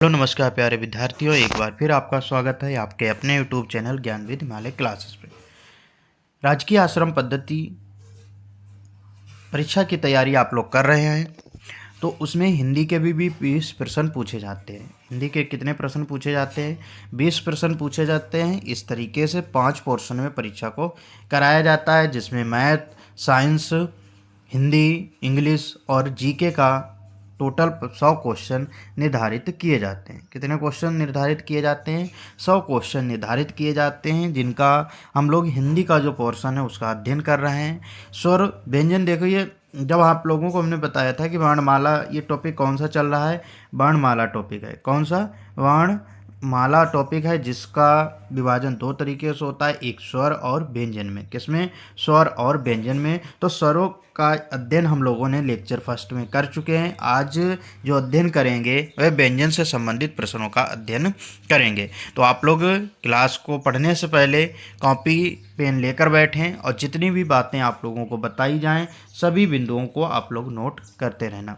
Hello नमस्कार प्यारे विद्यार्थियों, एक बार फिर आपका स्वागत है आपके अपने YouTube channel Gyanvid Himalaya classes पे। राजकीय आश्रम पद्धति परीक्षा की तैयारी आप लोग कर रहे हैं, तो उसमें हिंदी के भी 20 प्रश्न पूछे जाते हैं। हिंदी के कितने प्रश्न पूछे जाते हैं? 20 प्रश्न पूछे जाते हैं। इस तरीके से 5 पोर्शन में परीक्षा को कराया जाता है, जिसमें मैथ, साइंस, हिंदी, इंग्लिश और जीके का टोटल 100 क्वेश्चन निर्धारित किए जाते हैं। कितने क्वेश्चन निर्धारित किए जाते हैं? 100 क्वेश्चन निर्धारित किए जाते हैं, जिनका हम लोग हिंदी का जो पोर्शन है उसका अध्ययन कर रहे हैं। स्वर व्यंजन देखो, ये जब आप लोगों को हमने बताया था कि वर्णमाला, ये टॉपिक कौन सा चल रहा है? वर्णमाला टॉपिक है। कौन सा? वर्णमाला टॉपिक है, जिसका विभाजन 2 तरीके से होता है, एक स्वर और व्यंजन में। किसमें? स्वर और व्यंजन में। तो स्वरों का अध्ययन हम लोगों ने लेक्चर फर्स्ट में कर चुके हैं। आज जो अध्ययन करेंगे वह व्यंजन से संबंधित प्रश्नों का अध्ययन करेंगे। तो आप लोग क्लास को पढ़ने से पहले कॉपी पेन लेकर बैठें और जितनी भी बातें आप लोगों को बताई जाएं, सभी बिंदुओं को आप लोग नोट करते रहना।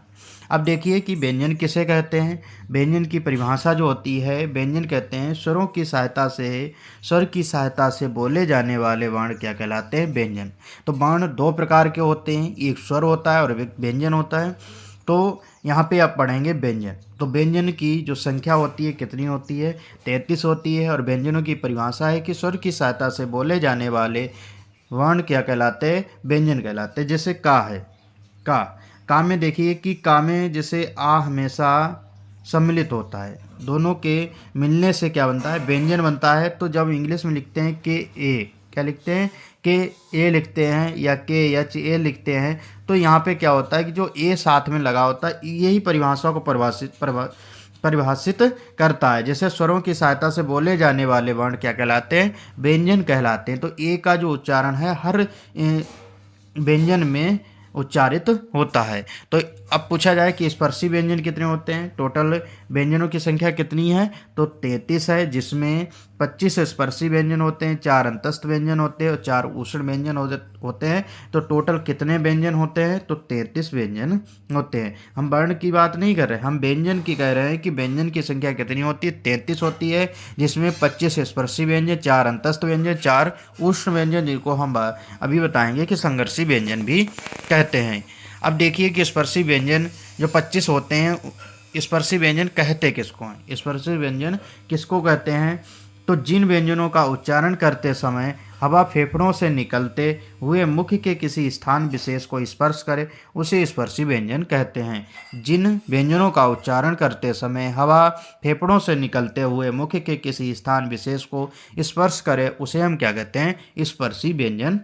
अब देखिए कि व्यंजन किसे कहते हैं। व्यंजन की परिभाषा जो होती है, व्यंजन कहते हैं स्वरों की सहायता से, स्वर की सहायता से बोले जाने वाले वर्ण क्या कहलाते हैं? व्यंजन। तो वर्ण 2 प्रकार के होते हैं, एक स्वर होता है और एक व्यंजन होता है। तो यहाँ पे आप पढ़ेंगे व्यंजन। तो व्यंजन की जो संख्या होती है कितनी होती है? 33 होती है। और व्यंजनों की परिभाषा है कि स्वर की सहायता से बोले जाने वाले वर्ण क्या कहलाते हैं? व्यंजन कहलाते हैं। जैसे का है, का में देखिए कि का में जैसे आ हमेशा सम्मिलित होता है, दोनों के मिलने से क्या बनता है? व्यंजन बनता है। तो जब इंग्लिश में लिखते हैं के ए, क्या लिखते हैं? के ए लिखते हैं या के एच ए लिखते हैं, तो यहाँ पे क्या होता है कि जो ए साथ में लगा होता है, यही परिभाषा को परिभाषित करता है। जैसे स्वरों की सहायता से बोले जाने वाले वर्ण क्या कहलाते हैं? व्यंजन कहलाते हैं। तो ए का जो उच्चारण है हर व्यंजन में उच्चारित होता है। तो अब पूछा जाए कि स्पर्शी व्यंजन कितने होते हैं? टोटल व्यंजनों की संख्या कितनी है? तो 33 है, जिसमें 25 स्पर्शी व्यंजन होते हैं, 4 अंतस्थ व्यंजन होते हैं और 4 उष्ण व्यंजन होते हैं। तो टोटल कितने व्यंजन होते हैं? तो 33 व्यंजन होते हैं। हम वर्ण की बात नहीं कर रहे, हम व्यंजन की कह रहे हैं कि व्यंजन की संख्या कितनी होती है? 33 होती है, जिसमें 25 स्पर्शी व्यंजन, 4 अंतस्थ व्यंजन, 4 उष्ण व्यंजन, जिनको हम अभी बताएंगे कि संघर्षी व्यंजन भी कहते हैं। अब देखिए कि स्पर्शी व्यंजन जो 25 होते हैं, स्पर्शी व्यंजन कहते किसको हैं? स्पर्शी व्यंजन किसको कहते हैं? तो जिन व्यंजनों का उच्चारण करते समय हवा फेफड़ों से निकलते हुए मुख के किसी स्थान विशेष को स्पर्श करे, उसे स्पर्शी व्यंजन कहते हैं। जिन व्यंजनों का उच्चारण करते समय हवा फेफड़ों से निकलते हुए मुख के किसी स्थान विशेष को स्पर्श करे, उसे हम क्या कहते हैं? स्पर्शी व्यंजन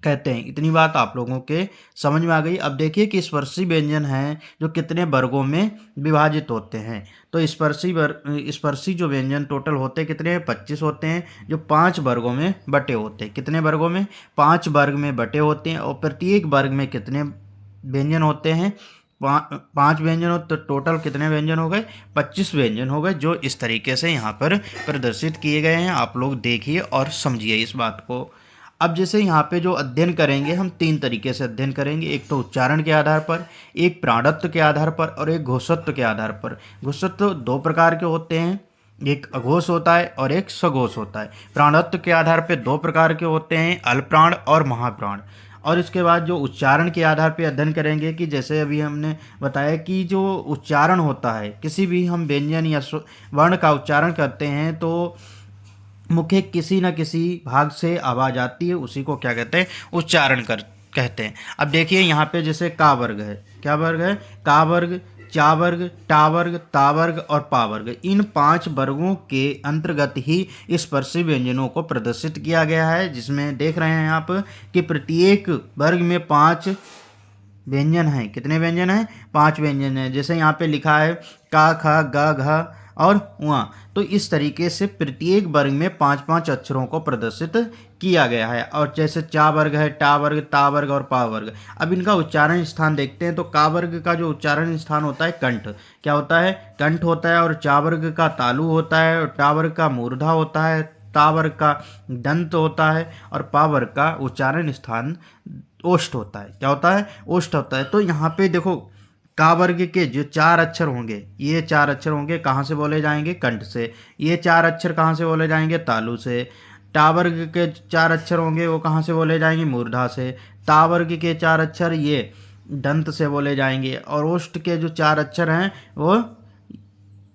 कहते हैं। इतनी बात आप लोगों के समझ में आ गई। अब देखिए कि स्पर्शी व्यंजन हैं जो कितने वर्गों में विभाजित होते हैं। तो स्पर्शी जो व्यंजन टोटल होते कितने हैं? 25 होते हैं, जो 5 वर्गों में बटे होते हैं। कितने वर्गों में? 5 वर्ग में बटे होते हैं। और प्रत्येक वर्ग में कितने व्यंजन होते हैं? 5 व्यंजन हो, तो टोटल कितने व्यंजन हो गए? 25 व्यंजन हो गए, जो इस तरीके से यहाँ पर प्रदर्शित किए गए हैं। आप लोग देखिए और समझिए इस बात को। अब जैसे यहाँ पे जो अध्ययन करेंगे, हम 3 तरीके से अध्ययन करेंगे। एक तो उच्चारण के आधार पर, एक प्राणत्व के आधार पर और एक घोषत्व के आधार पर। घोषत्व 2 प्रकार के होते हैं, एक अघोष होता है और एक सघोष होता है। प्राणत्व के आधार पर 2 प्रकार के होते हैं, अल्पप्राण और महाप्राण। और इसके बाद जो उच्चारण के आधार पर अध्ययन करेंगे कि जैसे अभी हमने बताया कि जो उच्चारण होता है, किसी भी हम व्यंजन या वर्ण का उच्चारण करते हैं तो मुख के किसी न किसी भाग से आवाज़ आती है, उसी को क्या कहते हैं? उच्चारण कहते हैं। अब देखिए यहाँ पे जैसे का वर्ग है, क्या वर्ग है? का वर्ग, चा वर्ग, टा वर्ग, ता वर्ग और पा वर्ग। इन 5 वर्गों के अंतर्गत ही स्पर्शी व्यंजनों को प्रदर्शित किया गया है, जिसमें देख रहे हैं आप कि प्रत्येक वर्ग में 5 व्यंजन हैं। कितने व्यंजन हैं? 5 व्यंजन हैं। जैसे यहाँ पे लिखा है का, ख, ग, घ और उआ। तो इस तरीके से प्रत्येक वर्ग में 5-5 अक्षरों को प्रदर्शित किया गया है। और जैसे चा वर्ग है, टा वर्ग, ता वर्ग और पा वर्ग। अब इनका उच्चारण स्थान देखते हैं। तो का वर्ग का जो उच्चारण स्थान होता है कंठ, क्या होता है? कंठ होता है। और चा वर्ग का तालु होता है, और टा वर्ग का मूर्धा होता है, ता वर्ग का दंत होता है और पा वर्ग का उच्चारण स्थान ओष्ठ होता है। क्या होता है? ओष्ठ होता है। तो यहाँ पे देखो का वर्ग के जो 4 अक्षर होंगे, ये 4 अक्षर होंगे कहाँ से बोले जाएंगे? कंठ से। ये 4 अक्षर कहाँ से बोले जाएंगे? तालु से। टा वर्ग के 4 अक्षर होंगे वो कहाँ से बोले जाएंगे? मूर्धा से। ता वर्ग के 4 अक्षर ये दंत से बोले जाएंगे। और ओष्ठ के जो 4 अक्षर हैं वो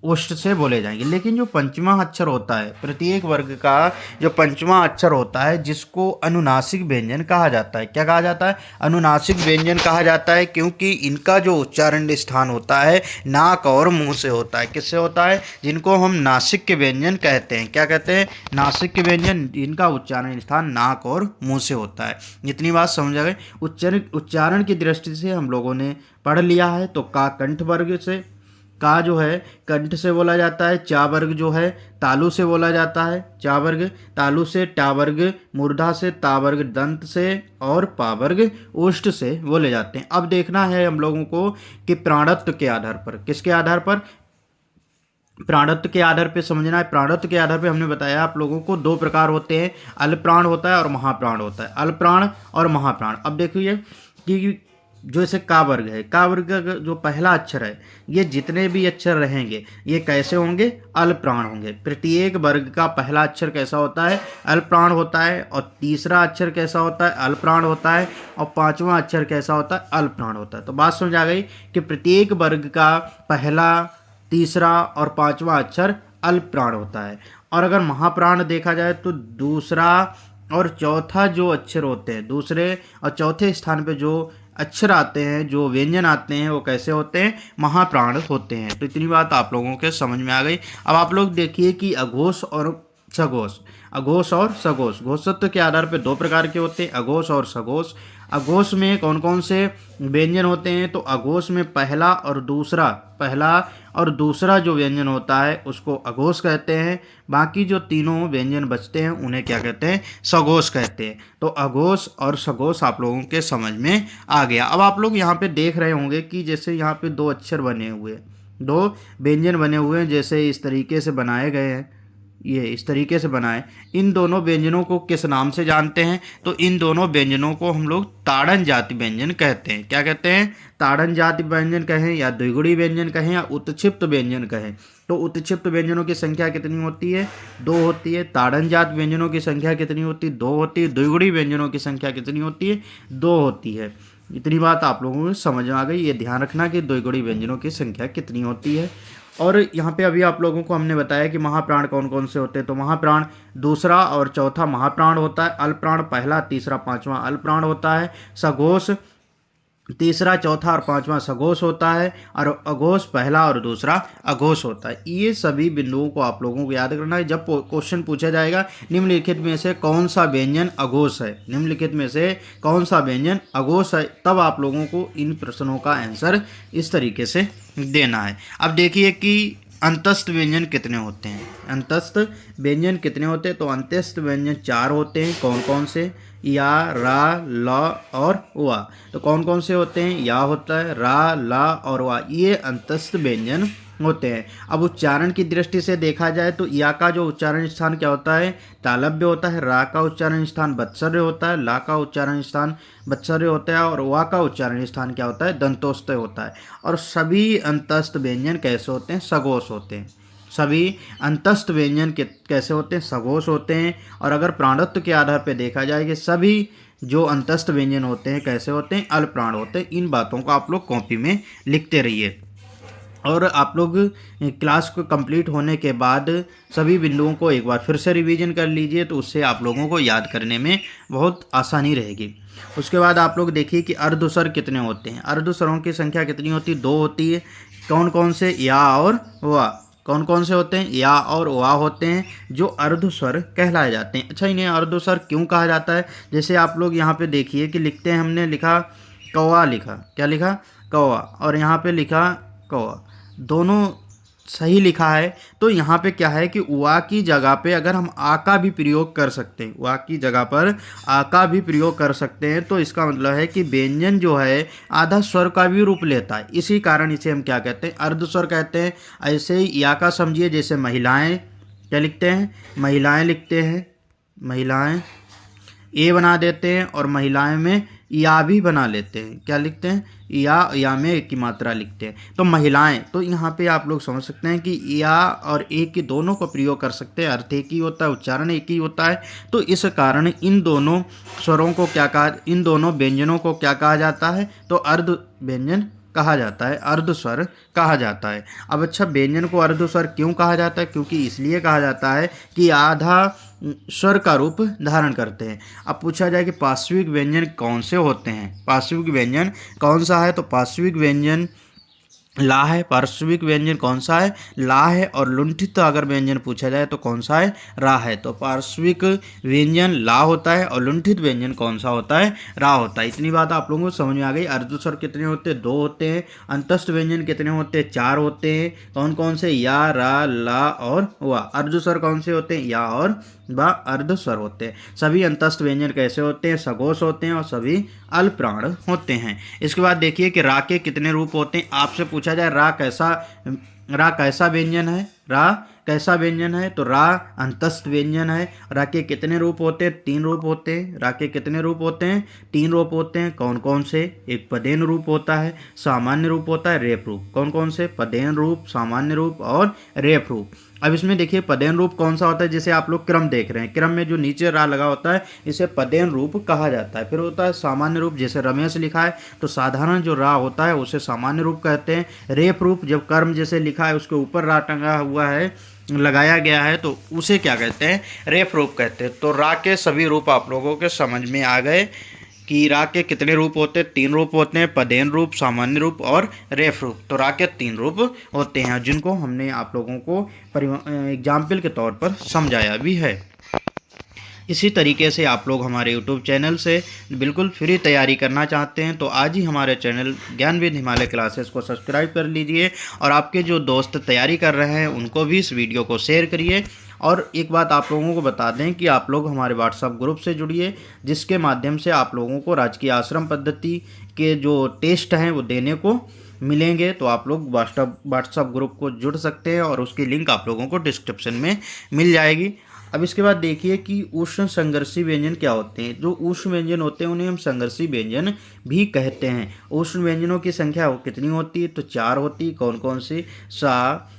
ओष्ठ से बोले जाएंगे। लेकिन जो पंचमा अक्षर होता है, प्रत्येक वर्ग का जो पंचमा अक्षर होता है, जिसको अनुनासिक व्यंजन कहा जाता है। क्या कहा जाता है? अनुनासिक व्यंजन कहा जाता है, क्योंकि इनका जो उच्चारण स्थान होता है नाक और मुंह से होता है। किससे होता है? जिनको हम नासिक के व्यंजन कहते हैं। क्या कहते हैं? नासिक के व्यंजन। इनका उच्चारण स्थान नाक और मुंह से होता है। इतनी बात समझ आ गई। उच्चारण की दृष्टि से हम लोगों ने पढ़ लिया है। तो का कंठ वर्ग से, का जो है कंठ से बोला जाता है। चा वर्ग जो है तालु से बोला जाता है। चा वर्ग तालु से। टा वर्ग मूर्धा से। ता वर्ग दंत से। और पा वर्ग ओष्ठ से बोले जाते हैं। अब देखना है हम लोगों को कि प्राणत्व के आधार पर, किसके आधार पर? प्राणत्व के आधार पे समझना है। प्राणत्व के आधार पे हमने बताया आप लोगों को 2 प्रकार होते हैं, अल्पप्राण होता है और महाप्राण होता है। अल्पप्राण और महाप्राण। अब देखिए कि जो इसे का वर्ग है, का वर्ग का जो पहला अक्षर है, ये जितने भी अक्षर रहेंगे ये कैसे होंगे? अल्पप्राण होंगे। प्रत्येक वर्ग का पहला अक्षर कैसा होता है? अल्पप्राण होता है। और तीसरा अक्षर कैसा होता है? अल्पप्राण होता है। और पांचवा अक्षर कैसा होता है? अल्पप्राण होता है। तो बात समझ आ गई कि प्रत्येक वर्ग का पहला, तीसरा और पांचवा अक्षर अल्पप्राण होता है। और अगर महाप्राण देखा जाए तो दूसरा और चौथा जो अक्षर होते हैं, दूसरे और चौथे स्थान पे जो अक्षर आते हैं, जो व्यंजन आते हैं, वो कैसे होते हैं? महाप्राण होते हैं। तो इतनी बात आप लोगों के समझ में आ गई। अब आप लोग देखिए कि अघोष और सघोष, अघोष और सघोष। घोषत्व के आधार पर 2 प्रकार के होते हैं, अघोष और सघोष। अघोष में कौन कौन से व्यंजन होते हैं? तो अघोष में पहला और दूसरा जो व्यंजन होता है उसको अघोष कहते हैं। बाकी जो तीनों व्यंजन बचते हैं उन्हें क्या कहते हैं? सघोष कहते हैं। तो अघोष और सघोष आप लोगों के समझ में आ गया। अब आप लोग यहाँ पे देख रहे होंगे कि जैसे यहाँ पे 2 अक्षर बने हुए हैं, 2 व्यंजन बने हुए हैं, जैसे इस तरीके से बनाए गए हैं, ये इस तरीके से बनाए। इन दोनों व्यंजनों को किस नाम से जानते हैं? तो इन दोनों व्यंजनों को हम लोग ताड़न जाति व्यंजन कहते हैं। क्या कहते हैं? ताड़न जाति व्यंजन कहें या द्विगुणी व्यंजन कहें या उत्क्षिप्त व्यंजन कहें। तो उत्क्षिप्त व्यंजनों की संख्या कितनी होती है? 2 होती है। ताड़न जात व्यंजनों की संख्या कितनी होती है? 2 होती है। द्विगुणी व्यंजनों की संख्या कितनी होती है? 2 होती है। इतनी बात आप लोगों को समझ में आ गई। ये ध्यान रखना कि द्विगुणी व्यंजनों की संख्या कितनी होती है। और यहाँ पे अभी आप लोगों को हमने बताया कि महाप्राण कौन कौन से होते हैं। तो महाप्राण दूसरा और चौथा महाप्राण होता है। अल्पप्राण पहला, तीसरा, पांचवा अल्पप्राण होता है। सघोष तीसरा, चौथा और पांचवा सघोष होता है। और अघोष पहला और दूसरा अघोष होता है। ये सभी बिंदुओं को आप लोगों को याद करना है। जब क्वेश्चन पूछा जाएगा निम्नलिखित में से कौन सा व्यंजन अघोष है, निम्नलिखित में से कौन सा व्यंजन अघोष है, तब आप लोगों को इन प्रश्नों का आंसर इस तरीके से देना है। अब देखिए कि अंतस्थ व्यंजन कितने होते हैं। अंतस्थ व्यंजन कितने होते हैं? तो अंतस्थ व्यंजन 4 होते हैं। कौन कौन से? या, रा, ल और वा। तो कौन कौन से होते हैं? या होता है, रा, ला और वा, ये अंतस्थ व्यंजन होते हैं। अब उच्चारण की दृष्टि से देखा जाए तो या का जो उच्चारण स्थान क्या होता है? तालव्य होता है। रा का उच्चारण स्थान बत्सर्य होता है। ला का उच्चारण स्थान बत्सर्य होता है। और वा का उच्चारण स्थान क्या होता है? दंतोस्तय होता है। और सभी अंतस्थ व्यंजन कैसे होते हैं? सघोष होते हैं। सभी अंतस्थ व्यंजन कैसे होते हैं? सघोष होते हैं। और अगर प्राणत्व के आधार पर देखा जाए कि सभी जो अंतस्थ व्यंजन होते हैं कैसे होते हैं? अल्पप्राण होते हैं। इन बातों को आप लोग कॉपी में लिखते रहिए। और आप लोग क्लास को कंप्लीट होने के बाद सभी बिंदुओं को एक बार फिर से रिवीजन कर लीजिए, तो उससे आप लोगों को याद करने में बहुत आसानी रहेगी। उसके बाद आप लोग देखिए कि अर्धस्वर कितने होते हैं। अर्धस्वरों की संख्या कितनी होती है? 2 होती है। कौन कौन से? या और वा। कौन कौन से होते हैं? या और वा होते हैं, जो अर्धस्वर कहलाए जाते हैं। अच्छा, इन्हें अर्धस्वर क्यों कहा जाता है? जैसे आप लोग यहाँ पे देखिए कि लिखते हैं, हमने लिखा कौवा, लिखा क्या लिखा? कौवा। और यहाँ पे लिखा कौवा, दोनों सही लिखा है। तो यहाँ पे क्या है कि वा की जगह पे अगर हम आ का भी प्रयोग कर सकते हैं, वा की जगह पर आ का भी प्रयोग कर सकते हैं, तो इसका मतलब है कि व्यंजन जो है आधा स्वर का भी रूप लेता है। इसी कारण इसे हम क्या कहते हैं? अर्धस्वर कहते हैं। ऐसे ही या का समझिए, जैसे महिलाएं क्या लिखते हैं? महिलाएं लिखते हैं। महिलाएं ए बना देते हैं और महिलाएं में या भी बना लेते हैं। क्या लिखते हैं? या में एक की मात्रा लिखते हैं। तो महिलाएं, तो यहाँ पे आप लोग समझ सकते हैं कि या और एक की दोनों को प्रयोग कर सकते हैं, अर्थ एक ही होता है, उच्चारण एक ही होता है। तो इस कारण इन दोनों स्वरों को क्या कहा, इन दोनों व्यंजनों को क्या कहा जाता है? तो अर्ध व्यंजन कहा जाता है, अर्ध स्वर कहा जाता है। अब अच्छा, व्यंजन को अर्ध स्वर क्यों कहा जाता है? क्योंकि इसलिए कहा जाता है कि आधा स्वर का रूप धारण करते हैं। अब पूछा जाए कि पार्श्विक व्यंजन कौन से होते हैं? पार्श्विक व्यंजन कौन सा है? तो पार्श्विक व्यंजन ला है। पार्श्विक व्यंजन कौन सा है? ला है। और लुंठित अगर व्यंजन पूछा जाए तो कौन सा है? रा है। तो पार्श्विक व्यंजन ला होता है और लुंठित व्यंजन कौन सा होता है? रा होता है। इतनी बात आप लोगों को समझ में आ गई। अर्धस्वर कितने होते हैं? 2 होते हैं। अंतस्थ व्यंजन कितने होते हैं? 4 होते हैं। कौन कौन से? या, रा, ला और वा। अर्धस्वर कौन से होते हैं? या और वा अर्धस्वर होते हैं। सभी अंतस्थ व्यंजन कैसे होते हैं? सघोष होते हैं और सभी अल्पप्राण होते हैं। इसके बाद देखिए कि रा के कितने रूप होते हैं। आपसे पूछा जाए रा कैसा व्यंजन है? रा कैसा व्यंजन है? तो रा अंतस्थ व्यंजन है। रा के कितने रूप होते हैं? 3 रूप होते हैं। रा के कितने रूप होते हैं? 3 रूप होते हैं। कौन कौन से? एक पदेन रूप होता है, सामान्य रूप होता है, रेफ रूप। कौन कौन से? पदेन रूप, सामान्य रूप और रेफ रूप। अब इसमें देखिए पदेन रूप कौन सा होता है? जैसे आप लोग क्रम देख रहे हैं, क्रम में जो नीचे रा लगा होता है इसे पदेन रूप कहा जाता है। फिर होता है सामान्य रूप, जैसे रमेश लिखा है तो साधारण जो रा होता है उसे सामान्य रूप कहते हैं। रेफ रूप, जब कर्म जैसे लिखा है उसके ऊपर रा टंगा हुआ है, लगाया गया है, तो उसे क्या कहते हैं? रेफ रूप कहते हैं। तो रा के सभी रूप आप लोगों के समझ में आ गए कि रा के कितने रूप होते हैं? 3 रूप होते हैं, पदेन रूप, सामान्य रूप और रेफ रूप। तो रा के 3 रूप होते हैं जिनको हमने आप लोगों को एग्जाम्पल के तौर पर समझाया भी है। इसी तरीके से आप लोग हमारे यूट्यूब चैनल से बिल्कुल फ्री तैयारी करना चाहते हैं तो आज ही हमारे चैनल ज्ञानविद हिमालय क्लासेस को सब्सक्राइब कर लीजिए और आपके जो दोस्त तैयारी कर रहे हैं उनको भी इस वीडियो को शेयर करिए। और एक बात आप लोगों को बता दें कि आप लोग हमारे व्हाट्सएप ग्रुप से जुड़िए, जिसके माध्यम से आप लोगों को राजकीय आश्रम पद्धति के जो टेस्ट हैं वो देने को मिलेंगे। तो आप लोग व्हाट्सएप ग्रुप को जुड़ सकते हैं और उसकी लिंक आप लोगों को डिस्क्रिप्शन में मिल जाएगी। अब इसके बाद देखिए कि उष्ण संघर्षी व्यंजन क्या होते हैं। जो उष्ण व्यंजन होते हैं उन्हें हम संघर्षी व्यंजन भी कहते हैं। उष्ण व्यंजनों की संख्या कितनी होती है? तो 4 होती है। कौन कौन सी? सा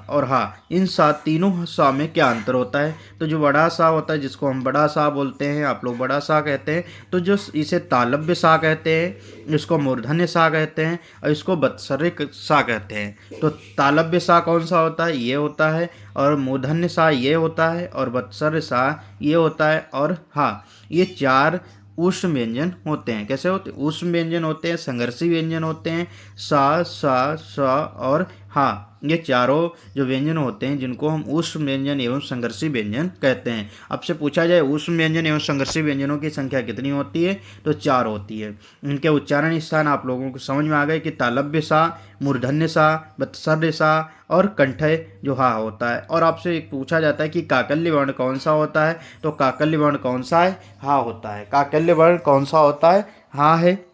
और हा। इन तीनों सा में क्या अंतर होता है? तो जो बड़ा सा होता है जिसको हम बड़ा सा बोलते हैं, आप लोग बड़ा सा कहते हैं, तो जो इसे तालव्य सा कहते हैं, इसको मूर्धन्य सा कहते हैं और इसको बत्सरिक सा कहते हैं। तो तालव्य सा कौन सा होता है? ये होता है। और मूर्धन्य सा ये होता है और बत्सर सा ये होता है। और हाँ, ये 4 उष्ण व्यंजन होते हैं। कैसे होते हैं? उष्ण व्यंजन होते हैं, संघर्षी व्यंजन होते हैं। सा और हाँ, ये चारों जो व्यंजन होते हैं जिनको हम उष्ण व्यंजन एवं संघर्षी व्यंजन कहते हैं। अब से पूछा जाए उष्ण व्यंजन एवं संघर्षी व्यंजनों की संख्या कितनी होती है? तो 4 होती है। इनके उच्चारण स्थान आप लोगों को समझ में आ गए कि तालव्य सा, मूर्धन्य सा, बत्सर्य सा और कंठय जो हा होता है। और आपसे एक पूछा जाता है कि काकल्य वर्ण कौन सा होता है? तो काकल्य वर्ण कौन सा है? हा होता है। काकल्य वर्ण कौन सा होता है? हा है।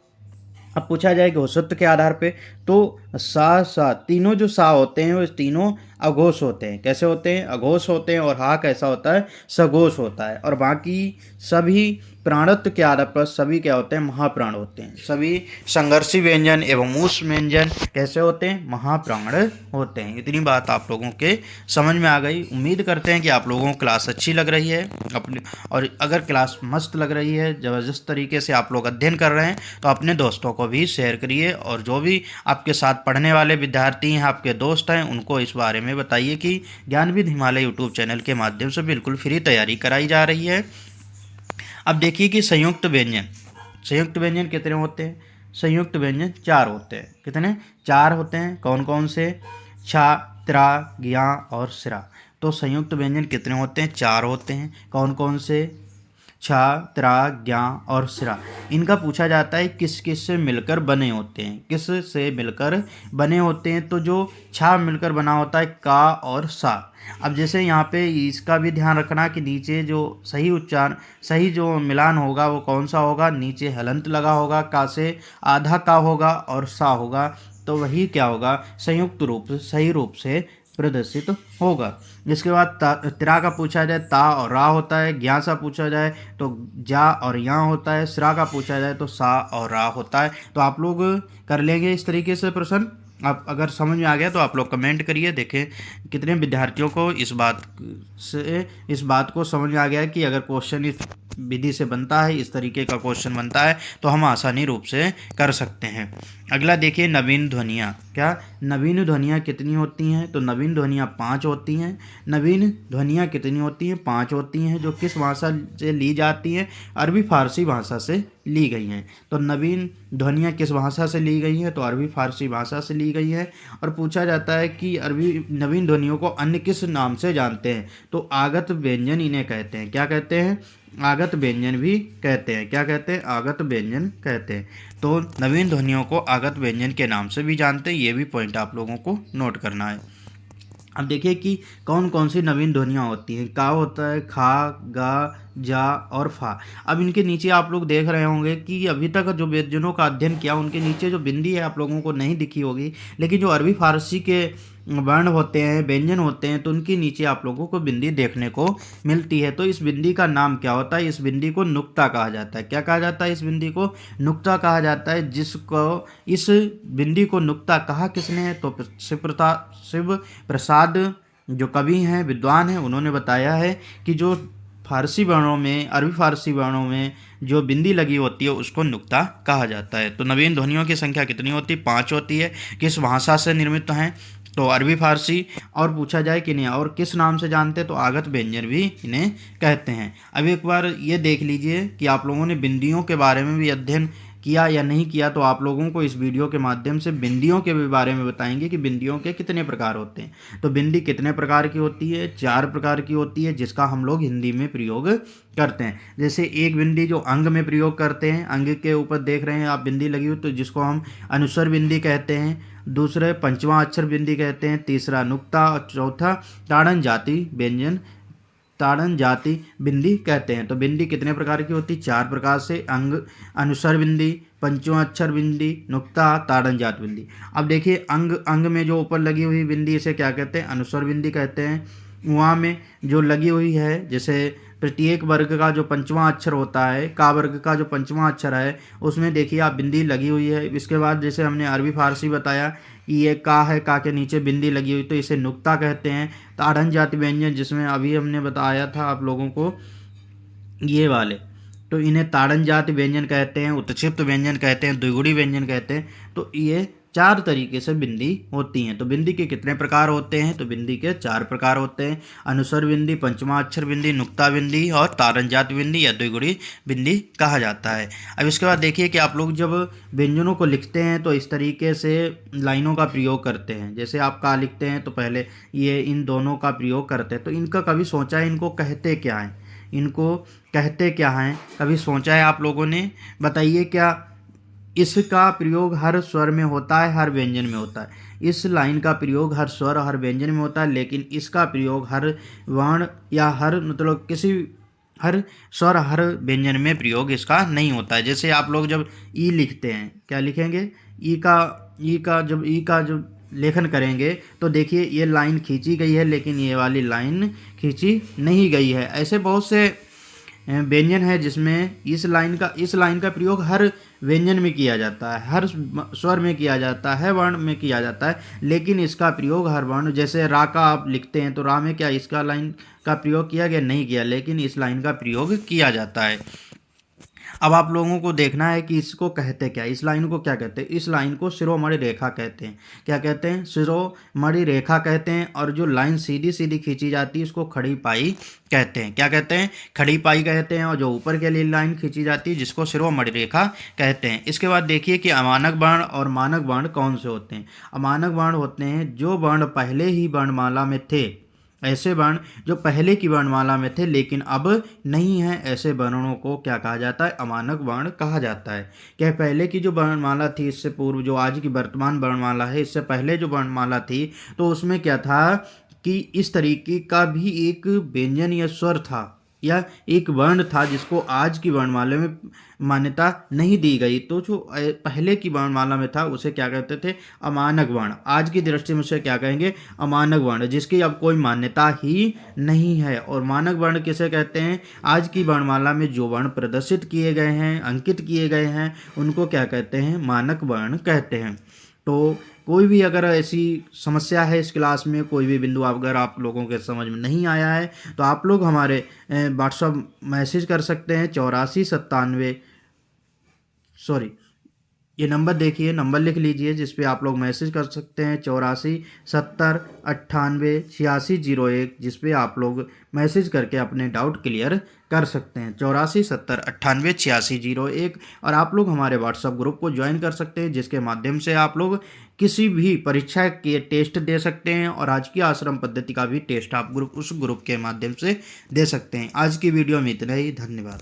अब पूछा जाए कि औसत के आधार पे तो सा तीनों जो सा होते हैं वो तीनों अघोष होते हैं। कैसे होते हैं? अघोष होते हैं। और हा कैसा होता है? सघोष होता है। और बाकी सभी प्राणत्व के आधार पर सभी क्या होते हैं? महाप्राण होते हैं। सभी संघर्षी व्यंजन एवं उष्ण व्यंजन कैसे होते हैं? महाप्राण होते हैं। इतनी बात आप लोगों के समझ में आ गई। उम्मीद करते हैं कि आप लोगों को क्लास अच्छी लग रही है अपनी, और अगर क्लास मस्त लग रही है, ज़बरदस्त तरीके से आप लोग अध्ययन कर रहे हैं तो अपने दोस्तों को भी शेयर करिए। और जो भी आपके साथ पढ़ने वाले विद्यार्थी हैं, आपके दोस्त हैं, उनको इस बारे में बताइए कि ज्ञानविद हिमालय यूट्यूब चैनल के माध्यम से बिल्कुल फ्री तैयारी कराई जा रही है। अब देखिए कि संयुक्त व्यंजन कितने होते हैं? संयुक्त व्यंजन 4 होते हैं। कितने? 4 होते हैं। कौन कौन से? छा, त्रा, ज्ञा और सिरा। तो संयुक्त व्यंजन कितने होते हैं? 4 होते हैं। कौन कौन से? छा, त्रा, ज्ञा और सिरा। इनका पूछा जाता है किस किस से मिलकर बने होते हैं? किस से मिलकर बने होते हैं? तो जो छा मिलकर बना होता है का और सा। अब जैसे यहाँ पे इसका भी ध्यान रखना कि नीचे जो सही उच्चारण, सही जो मिलान होगा वो कौन सा होगा? नीचे हलंत लगा होगा, का से आधा का होगा और सा होगा, तो वही क्या होगा? संयुक्त रूप, सही रूप से प्रदर्शित होगा। इसके बाद त्रा का पूछा जाए ता और रा होता है, ज्ञा सा पूछा जाए तो जा और या होता है, श्रा का पूछा जाए तो सा और रा होता है। तो आप लोग कर लेंगे इस तरीके से प्रश्न। आप अगर समझ में आ गया तो आप लोग कमेंट करिए, देखें कितने विद्यार्थियों को इस बात को समझ में आ गया है कि अगर क्वेश्चन इस विधि से बनता है, इस तरीके का क्वेश्चन बनता है तो हम आसानी रूप से कर सकते हैं। अगला देखिए नवीन ध्वनियाँ। क्या नवीन ध्वनियाँ कितनी होती हैं? तो नवीन ध्वनियाँ 5 होती हैं। नवीन ध्वनियाँ कितनी होती हैं? 5 होती हैं, जो किस भाषा से ली जाती हैं? अरबी फारसी भाषा से ली गई हैं। तो नवीन ध्वनियाँ किस भाषा से ली गई हैं? तो अरबी फारसी भाषा से ली गई है। और पूछा जाता है कि अरबी नवीन ध्वनियों को अन्य किस नाम से जानते हैं? तो आगत व्यंजन इन्हें कहते हैं। क्या कहते हैं? आगत व्यंजन भी कहते हैं। क्या कहते हैं? आगत व्यंजन कहते हैं। तो नवीन ध्वनियों को आगत व्यंजन के नाम से भी जानते हैं, ये भी पॉइंट आप लोगों को नोट करना है। अब देखिए कि कौन कौन सी नवीन ध्वनियाँ होती हैं। का होता है, खा, गा, जा और फा। अब इनके नीचे आप लोग देख रहे होंगे कि अभी तक जो व्यंजनों का अध्ययन किया उनके नीचे जो बिंदी है आप लोगों को नहीं दिखी होगी, लेकिन जो अरबी फारसी के वर्ण होते हैं, व्यंजन होते हैं, तो उनके नीचे आप लोगों को बिंदी देखने को मिलती है। तो इस बिंदी का नाम क्या होता है? इस बिंदी को नुक्ता कहा जाता है। क्या कहा जाता है? इस बिंदी को नुक्ता कहा जाता है। जिसको इस बिंदी को नुक्ता कहा किसने? तो शिव प्रसाद जो कवि हैं, विद्वान हैं, उन्होंने बताया है कि जो फारसी वर्णों में, अरबी फारसी वर्णों में जो बिंदी लगी होती है उसको नुक्ता कहा जाता है। तो नवीन ध्वनियों की संख्या कितनी होती है? 5 होती है। किस भाषा से निर्मित हैं? तो अरबी फारसी। और पूछा जाए कि नहीं और किस नाम से जानते हैं? तो आगत व्यंजन भी इन्हें कहते हैं। अब एक बार ये देख लीजिए कि आप लोगों ने बिंदियों के बारे में भी अध्ययन किया या नहीं किया। तो आप लोगों को इस वीडियो के माध्यम से बिंदियों के भी बारे में बताएंगे कि बिंदियों के कितने प्रकार होते हैं। तो बिंदी कितने प्रकार की होती है? 4 प्रकार की होती है, जिसका हम लोग हिंदी में प्रयोग करते हैं। जैसे एक बिंदी जो अंग में प्रयोग करते हैं, अंग के ऊपर देख रहे हैं आप बिंदी लगी हुई, तो जिसको हम अनुस्वर बिंदी कहते हैं। दूसरे पंचवां अक्षर बिंदी कहते हैं। तीसरा नुक्ता और चौथा ताड़न जाति व्यंजन ताड़न जाति बिंदी कहते हैं। तो बिंदी कितने प्रकार की होती? 4 प्रकार से, अंग, अनुस्वर बिंदी, पंचवां अक्षर बिंदी, नुक्ता, ताड़न जात बिंदी। अब देखिए अंग में जो ऊपर लगी हुई बिंदी इसे क्या कहते हैं? अनुस्वर बिंदी कहते हैं। वहाँ में जो लगी हुई है, जैसे प्रत्येक वर्ग का जो पंचवां अक्षर होता है, का वर्ग का जो पंचवां अक्षर है उसमें देखिए आप बिंदी लगी हुई है। इसके बाद जैसे हमने अरबी फारसी बताया कि ये का है, का के नीचे बिंदी लगी हुई, तो इसे नुक्ता कहते हैं। ताड़न जाति व्यंजन जिसमें अभी हमने बताया था आप लोगों को ये वाले, तो इन्हें ताड़न जाति व्यंजन कहते हैं, उत्क्षिप्त व्यंजन कहते हैं, द्विगुणी व्यंजन कहते हैं। तो ये 4 तरीके से बिंदी होती हैं। तो बिंदी के कितने प्रकार होते हैं? तो बिंदी के 4 प्रकार होते हैं। अनुस्वर बिंदी, पंचमा अक्षर बिंदी, नुक्ता बिंदी और ताड़न जाति बिंदी या द्विगुणी बिंदी कहा जाता है। अब इसके बाद देखिए कि आप लोग जब व्यंजनों को लिखते हैं तो इस तरीके से लाइनों का प्रयोग करते हैं। जैसे आप का लिखते हैं तो पहले ये इन दोनों का प्रयोग करते हैं। तो इनका कभी सोचा है इनको कहते क्या हैं? इनको कहते क्या हैं? कभी सोचा है आप लोगों ने? बताइए, क्या इसका प्रयोग हर स्वर में होता है, हर व्यंजन में होता है? इस लाइन का प्रयोग हर स्वर हर व्यंजन में होता है, लेकिन इसका प्रयोग हर वर्ण या हर मतलब किसी हर स्वर हर व्यंजन में प्रयोग इसका नहीं होता है। जैसे आप लोग जब ई लिखते हैं, क्या लिखेंगे? ई का जब लेखन करेंगे तो देखिए ये लाइन खींची गई है, लेकिन ये वाली लाइन खींची नहीं गई है। ऐसे बहुत से व्यंजन है जिसमें इस लाइन का प्रयोग हर व्यंजन में किया जाता है, हर स्वर में किया जाता है, वर्ण में किया जाता है, लेकिन इसका प्रयोग हर वर्ण, जैसे रा का आप लिखते हैं तो रा में क्या इसका लाइन का प्रयोग किया गया? नहीं किया, लेकिन इस लाइन का प्रयोग किया जाता है। अब आप लोगों को देखना है कि इसको कहते क्या, इस लाइन को क्या कहते हैं? इस लाइन को शिरोमणि रेखा कहते हैं। क्या कहते हैं? शिरोमणि रेखा कहते हैं। और जो लाइन सीधी सीधी खींची जाती है इसको खड़ी पाई कहते हैं। क्या कहते हैं? खड़ी पाई कहते हैं। और जो ऊपर के लिए लाइन खींची जाती है जिसको शिरोमणि रेखा कहते हैं। इसके बाद देखिए कि अमानक वर्ण और मानक वर्ण कौन से होते हैं। अमानक वर्ण होते हैं जो वर्ण पहले ही वर्णमाला में थे, ऐसे वर्ण जो पहले की वर्णमाला में थे लेकिन अब नहीं है, ऐसे वर्णों को क्या कहा जाता है? अमानक वर्ण कहा जाता है। क्या पहले की जो वर्णमाला थी, इससे पूर्व जो आज की वर्तमान वर्णमाला है, इससे पहले जो वर्णमाला थी तो उसमें क्या था कि इस तरीके का भी एक व्यंजन या स्वर था, या एक वर्ण था जिसको आज की वर्णमाला में मान्यता नहीं दी गई, तो जो पहले की वर्णमाला में था उसे क्या कहते थे, अमानक वर्ण। आज की दृष्टि में उसे क्या कहेंगे, अमानक वर्ण, जिसकी अब कोई मान्यता ही नहीं है। और मानक वर्ण किसे कहते हैं, आज की वर्णमाला में जो वर्ण प्रदर्शित किए गए हैं, अंकित किए गए हैं, उनको क्या कहते हैं, मानक वर्ण कहते हैं। तो कोई भी अगर ऐसी समस्या है इस क्लास में, कोई भी बिंदु अगर आप लोगों के समझ में नहीं आया है, तो आप लोग हमारे व्हाट्सअप मैसेज कर सकते हैं 8497, सॉरी, ये नंबर देखिए, नंबर लिख लीजिए जिस पे आप लोग मैसेज कर सकते हैं 84 70 98 8601, जिस पे आप लोग मैसेज करके अपने डाउट क्लियर कर सकते हैं 84 70 98 8601। और आप लोग हमारे व्हाट्सएप ग्रुप को ज्वाइन कर सकते हैं, जिसके माध्यम से आप लोग किसी भी परीक्षा के टेस्ट दे सकते हैं और आज की आश्रम पद्धति का भी टेस्ट आप उस ग्रुप के माध्यम से दे सकते हैं। आज की वीडियो में इतना ही, धन्यवाद।